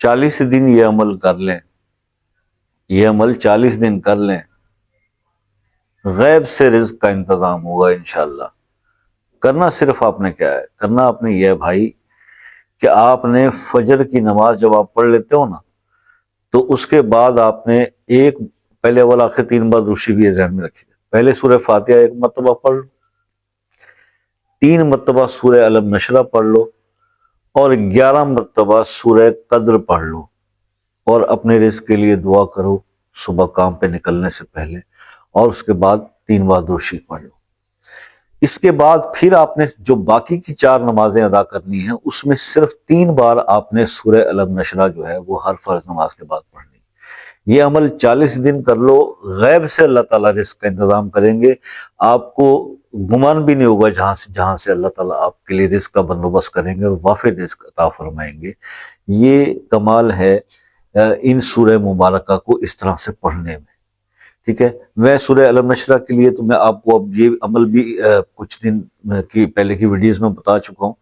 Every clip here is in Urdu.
40 دن یہ عمل کر لیں، یہ عمل 40 دن کر لیں، غیب سے رزق کا انتظام ہوگا انشاءاللہ۔ کرنا صرف آپ نے کیا ہے، کرنا آپ نے یہ ہے بھائی کہ آپ نے فجر کی نماز جب آپ پڑھ لیتے ہو نا، تو اس کے بعد آپ نے پہلے اول آخر 3 بار روشی بھی ذہن میں رکھیے۔ پہلے سورہ فاتحہ 1 مرتبہ پڑھ لو، 3 مرتبہ سورہ علم نشرہ پڑھ لو، اور 11 مرتبہ سورہ قدر پڑھ لو، اور اپنے رزق کے لیے دعا کرو صبح کام پہ نکلنے سے پہلے، اور اس کے بعد 3 بار روشی پڑھ لو۔ اس کے بعد پھر آپ نے جو باقی کی 4 نمازیں ادا کرنی ہیں، اس میں صرف 3 بار آپ نے سورہ علم نشرہ جو ہے وہ ہر فرض نماز کے بعد پڑھنی۔ یہ عمل 40 دن کر لو، غیب سے اللہ تعالیٰ رزق کا انتظام کریں گے، آپ کو گمان بھی نہیں ہوگا جہاں سے اللہ تعالیٰ آپ کے لیے رزق کا بندوبست کریں گے اور وافر رزق عطا فرمائیں گے۔ یہ کمال ہے ان سورہ مبارکہ کو اس طرح سے پڑھنے میں، ٹھیک ہے۔ میں سورہ علم نشرہ کے لیے تو میں آپ کو اب یہ عمل بھی کچھ دن کی پہلے کی ویڈیوز میں بتا چکا ہوں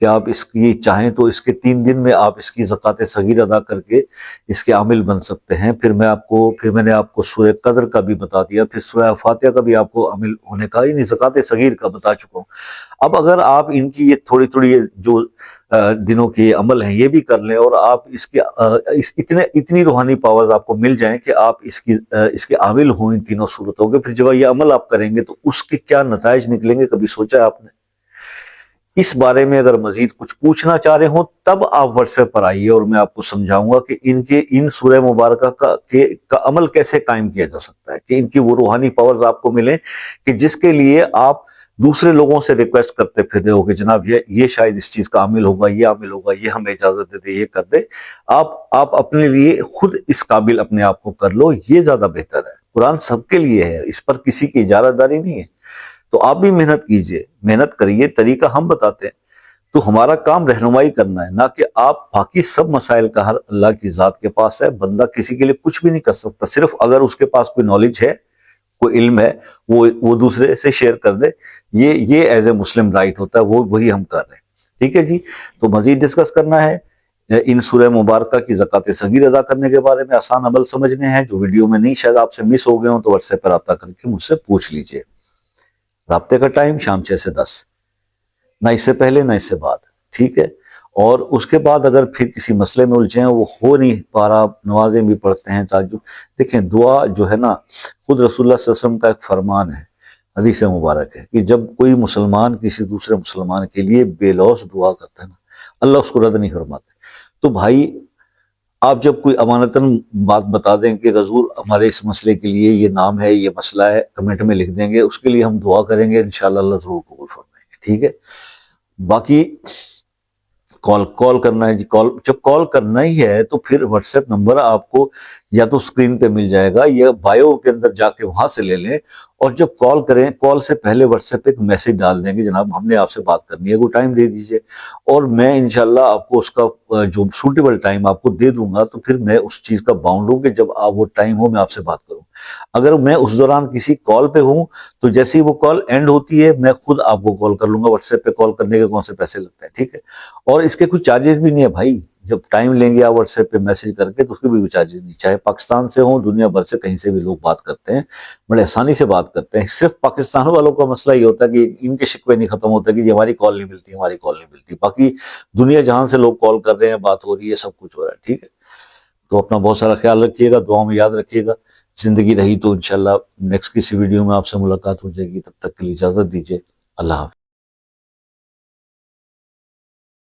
کہ آپ اس کی چاہیں تو اس کے 3 دن میں آپ اس کی زکوٰۃ صغیر ادا کر کے اس کے عامل بن سکتے ہیں۔ پھر میں نے آپ کو سورہ قدر کا بھی بتا دیا، پھر سورہ فاتحہ کا بھی آپ کو عامل ہونے کا، یعنی زکوٰۃ صغیر کا بتا چکا ہوں۔ اب اگر آپ ان کی یہ تھوڑی جو دنوں کے عمل ہیں یہ بھی کر لیں، اور آپ اتنی روحانی پاورز آپ کو مل جائیں کہ آپ اس کے عامل ہوں ان تینوں صورتوں کے، پھر جب یہ عمل آپ کریں گے تو اس کے کیا نتائج نکلیں گے، کبھی سوچا ہے آپ نے؟ اس بارے میں اگر مزید کچھ پوچھنا چاہ رہے ہوں تب آپ واٹس ایپ پر آئیے، اور میں آپ کو سمجھاؤں گا کہ ان سورہ مبارکہ کا عمل کیسے قائم کیا جا سکتا ہے، کہ ان کی وہ روحانی پاورز آپ کو ملیں کہ جس کے لیے آپ دوسرے لوگوں سے ریکویسٹ کرتے پھر رہے ہو کہ جناب یہ شاید اس چیز کا عامل ہوگا، یہ عامل ہوگا، یہ ہمیں اجازت دے دے، یہ کر دے۔ آپ اپنے لیے خود اس قابل اپنے آپ کو کر لو، یہ زیادہ بہتر ہے۔ قرآن سب کے لیے ہے، اس پر کسی کی اجارت داری نہیں ہے۔ تو آپ بھی محنت کیجئے، محنت کریے، طریقہ ہم بتاتے ہیں، تو ہمارا کام رہنمائی کرنا ہے، نہ کہ آپ باقی سب مسائل کا حل اللہ کی ذات کے پاس ہے۔ بندہ کسی کے لیے کچھ بھی نہیں کر سکتا، صرف اگر اس کے پاس کوئی نالج ہے، کوئی علم ہے، وہ دوسرے سے شیئر کر دے، یہ ایز اے مسلم رائٹ ہوتا ہے، وہی ہم کر رہے ہیں، ٹھیک ہے جی۔ تو مزید ڈسکس کرنا ہے ان سورہ مبارکہ کی زکوٰۃ صغیر ادا کرنے کے بارے میں، آسان عمل سمجھنے ہیں جو ویڈیو میں نہیں شاید آپ سے مس ہو گئے ہوں، تو واٹس ایپ پر رابطہ کر کے مجھ سے پوچھ لیجئے۔ رابطے کا ٹائم شام 6 سے 10، نہ اس سے پہلے نہ اس سے بعد، ٹھیک ہے۔ اور اس کے بعد اگر پھر کسی مسئلے میں الجھے ہیں، وہ ہو نہیں پا رہا، نمازیں بھی پڑھتے ہیں، تہجد، دیکھیں دعا جو ہے نا، خود رسول اللہ صلی اللہ علیہ وسلم کا ایک فرمان ہے، حدیث مبارک ہے کہ جب کوئی مسلمان کسی دوسرے مسلمان کے لیے بے لوث دعا کرتا ہے نا، اللہ اس کو رد نہیں فرماتے۔ تو بھائی آپ جب کوئی امانتاً بات بتا دیں کہ حضور ہمارے اس مسئلے کے لیے یہ نام ہے، یہ مسئلہ ہے، کمنٹ میں لکھ دیں گے، اس کے لیے ہم دعا کریں گے، انشاءاللہ اللہ ضرور قبول فرمائیں گے، ٹھیک ہے۔ باقی کال کرنا ہے جی، جب کال کرنا ہی ہے تو پھر واٹس ایپ نمبر آپ کو یا تو اسکرین پہ مل جائے گا، یا بائیو کے اندر جا کے وہاں سے لے لیں، اور جب کال کریں، کال سے پہلے واٹس ایپ پہ ایک میسج ڈال دیں گے جناب ہم نے آپ سے بات کرنی ہے، وہ ٹائم دے دیجئے، اور میں انشاءاللہ آپ کو اس کا جو سوٹیبل ٹائم آپ کو دے دوں گا، تو پھر میں اس چیز کا باؤنڈ ہوں کہ جب آپ وہ ٹائم ہو میں آپ سے بات کروں۔ اگر میں اس دوران کسی کال پہ ہوں تو جیسے ہی وہ کال اینڈ ہوتی ہے میں خود آپ کو کال کر لوں گا، واٹس ایپ پہ کال کرنے کے کون سے پیسے لگتے ہیں، ٹھیک ہے۔ اور اس کے کوئی چارجز بھی نہیں ہے بھائی، جب ٹائم لیں گے آپ واٹس ایپ پہ میسج کر کے تو اس کے بھی کوئی چارجز نہیں، چاہے پاکستان سے ہوں، دنیا بھر سے کہیں سے بھی لوگ بات کرتے ہیں، بڑے آسانی سے بات کرتے ہیں۔ صرف پاکستان والوں کا مسئلہ یہ ہوتا ہے کہ ان کے شکوے نہیں ختم ہوتے کہ ہماری کال نہیں ملتی، ہماری کال نہیں ملتی، باقی دنیا جہاں سے لوگ کال کر رہے ہیں، بات ہو رہی ہے، سب کچھ ہو رہا ہے، ٹھیک ہے۔ تو اپنا بہت سارا خیال رکھیے گا، دعاؤں میں یاد رکھیے گا، زندگی رہی تو انشاءاللہ نیکسٹ کسی ویڈیو میں آپ سے ملاقات ہو جائے گی، تب تک کے لیے اجازت دیجیے، اللہ حافظ۔